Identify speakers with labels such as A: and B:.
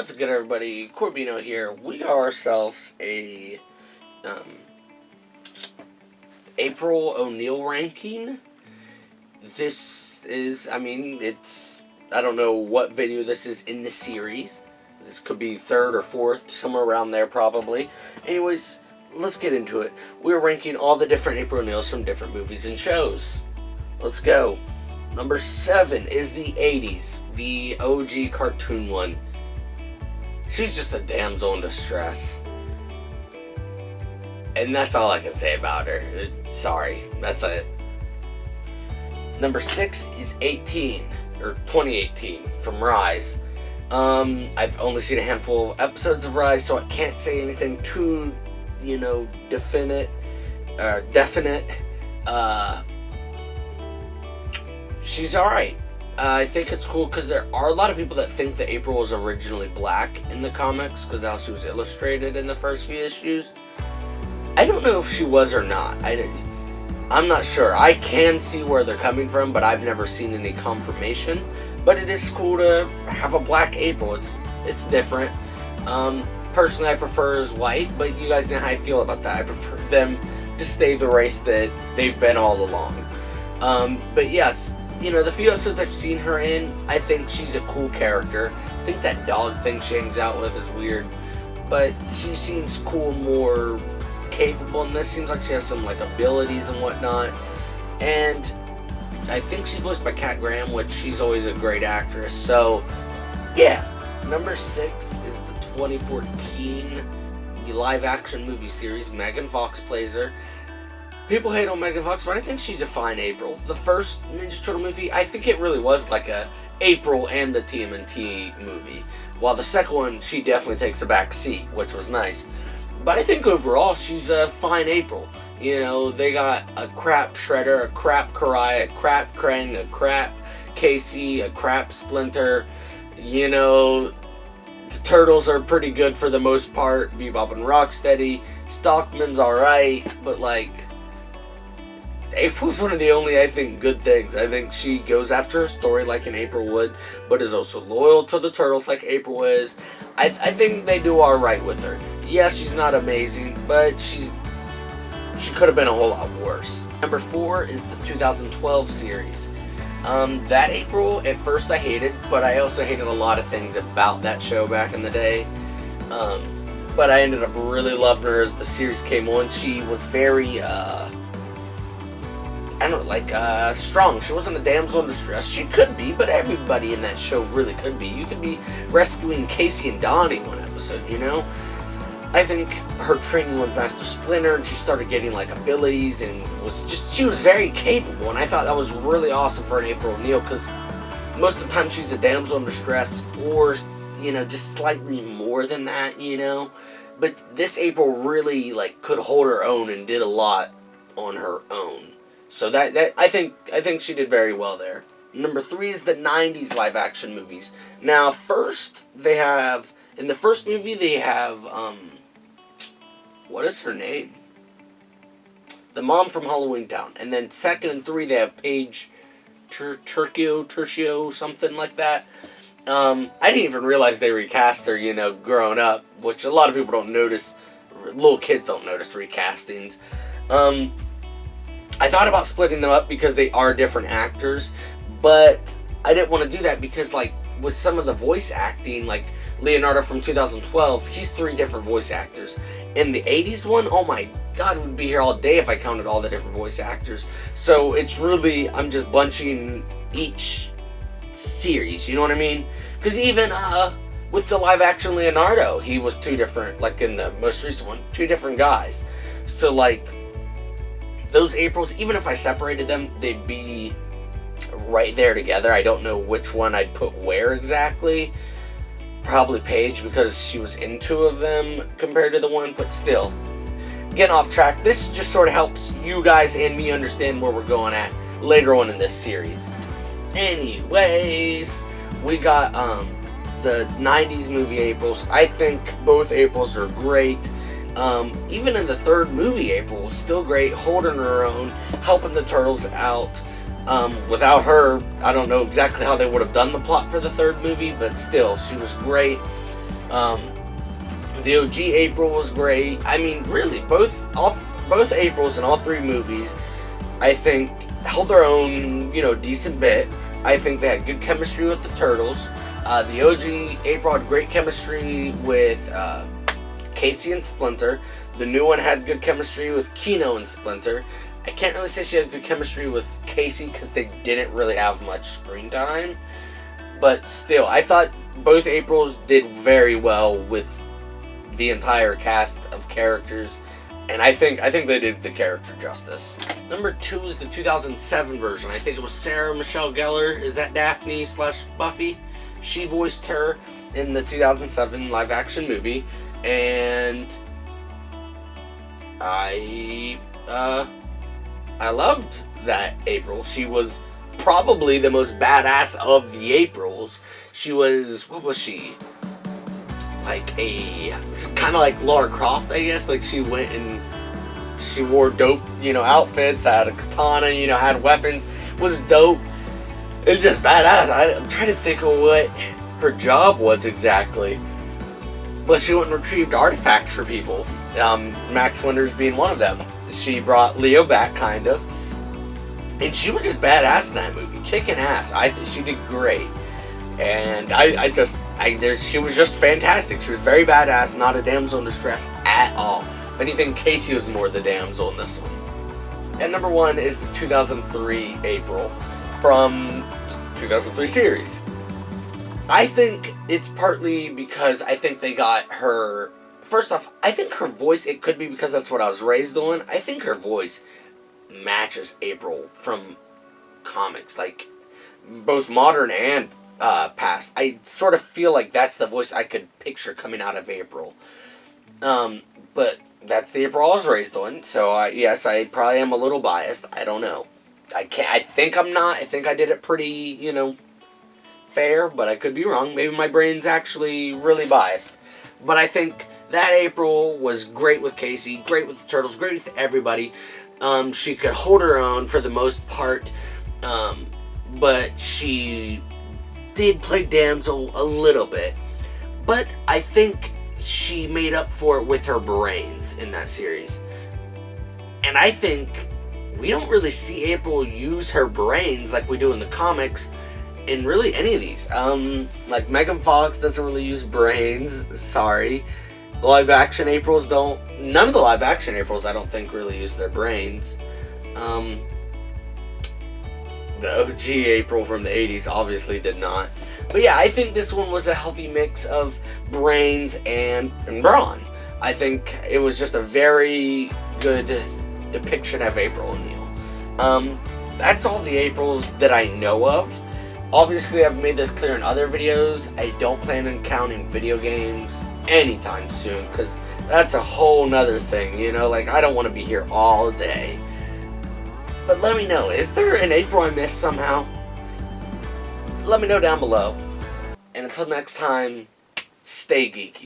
A: What's good, everybody? Corbino here. We got ourselves a April O'Neil ranking. This is, I don't know what video this is in the series. This could be third or fourth, somewhere around there probably. Anyways, let's get into it. We're ranking all the different April O'Neils from different movies and shows. Let's go. Number 7 is the 80s, the OG cartoon one. She's just a damsel in distress. And that's all I can say about her. Sorry, that's it. Number 6 is 2018, from Rise. I've only seen a handful of episodes of Rise, so I can't say anything too, definite. She's alright. I think it's cool because there are a lot of people that think that April was originally black in the comics because how she was illustrated in the first few issues. I don't know if she was or not. I'm not sure. I can see where they're coming from, but I've never seen any confirmation. But it is cool to have a black April. It's different. Personally, I prefer as white, but you guys know how I feel about that. I prefer them to stay the race that they've been all along. But yes, the few episodes I've seen her in, I think she's a cool character. I think that dog thing she hangs out with is weird, but she seems cool, more capable in this. Seems like she has some abilities and whatnot. And I think she's voiced by Kat Graham, which she's always a great actress. So yeah, number 6 is the 2014 live action movie series. Megan Fox plays her. People hate on Megan Fox, but I think she's a fine April. The first Ninja Turtle movie, I think it really was like a April and the TMNT movie. While the second one, she definitely takes a back seat, which was nice. But I think overall, she's a fine April. They got a crap Shredder, a crap Karai, a crap Krang, a crap Casey, a crap Splinter. The Turtles are pretty good for the most part. Bebop and Rocksteady. Stockman's alright, but April's one of the only, I think, good things. I think she goes after her story like an April would, but is also loyal to the Turtles like April is. I think they do alright with her. Yes, she's not amazing, but she could have been a whole lot worse. Number 4 is the 2012 series. That April, at first I hated, but I also hated a lot of things about that show back in the day. But I ended up really loving her as the series came on. She was very, strong. She wasn't a damsel in distress. She could be, but everybody in that show really could be. You could be rescuing Casey and Donnie one episode, I think her training with Master Splinter, and she started getting abilities, and she was very capable, and I thought that was really awesome for an April O'Neil, because most of the time she's a damsel in distress, or, just slightly more than that, but this April really, could hold her own and did a lot on her own. So that I think she did very well there. Number 3 is the 90s live action movies. Now, in the first movie they have, what is her name? The mom from Halloween Town. And then 2nd and 3 they have Paige Tercio, something like that. I didn't even realize they recast her, growing up, which a lot of people don't notice. Little kids don't notice recastings. I thought about splitting them up because they are different actors, but I didn't want to do that because, with some of the voice acting, Leonardo from 2012, he's 3 different voice actors. In the 80s one, oh my god, we'd be here all day if I counted all the different voice actors. So it's really, I'm just bunching each series, you know what I mean? Because even with the live action Leonardo, he was 2 different, in the most recent one, 2 different guys. So those Aprils, even if I separated them, they'd be right there together. I don't know which one I'd put where exactly. Probably Paige, because she was in 2 of them compared to the one, but still. Getting off track, this just sort of helps you guys and me understand where we're going at later on in this series. Anyways, we got the 90s movie Aprils. I think both Aprils are great. Even in the 3rd movie, April was still great, holding her own, helping the Turtles out. Without her, I don't know exactly how they would have done the plot for the 3rd movie, but still, she was great. The OG April was great. I mean, really, both Aprils in all three movies, I think, held their own, decent bit. I think they had good chemistry with the Turtles. The OG April had great chemistry with Casey and Splinter. The new one had good chemistry with Keno and Splinter. I can't really say she had good chemistry with Casey because they didn't really have much screen time. But still, I thought both Aprils did very well with the entire cast of characters. And I think they did the character justice. Number 2 is the 2007 version. I think it was Sarah Michelle Gellar. Is that Daphne / Buffy? She voiced her in the 2007 live action movie. And I loved that April. She was probably the most badass of the Aprils. She was, what was she? Like kind of like Lara Croft, I guess. Like she went and she wore dope, outfits, had a katana, had weapons, was dope. It was just badass. I'm trying to think of what her job was exactly. But she went and retrieved artifacts for people. Max Winters being one of them. She brought Leo back, kind of. And she was just badass in that movie, kicking ass. I think she did great. And she was just fantastic. She was very badass, not a damsel in distress at all. If anything, Casey was more the damsel in this one. And number 1 is the 2003 April from the 2003 series. I think it's partly because I think they got her. First off, I think her voice, it could be because that's what I was raised on. I think her voice matches April from comics, like both modern and past. I sort of feel like that's the voice I could picture coming out of April. But that's the April I was raised on, so yes, I probably am a little biased. I don't know. I think I'm not. I think I did it pretty, fair, but I could be wrong. Maybe my brain's actually really biased. But I think that April was great with Casey, great with the Turtles, great with everybody. She could hold her own for the most part, but she did play damsel a little bit. But I think she made up for it with her brains in that series. And I think we don't really see April use her brains like we do in the comics in really any of these. Like Megan Fox doesn't really use brains, sorry. Live action Aprils don't. None of the live action Aprils I don't think really use their brains. The OG April from the 80s obviously did not. But yeah, I think this one was a healthy mix of brains and brawn. I think it was just a very good depiction of April O'Neil. That's all the Aprils that I know of. Obviously, I've made this clear in other videos. I don't plan on counting video games anytime soon, because that's a whole nother thing, like I don't want to be here all day. But let me know, is there an April I missed somehow? Let me know down below. And until next time, stay geeky.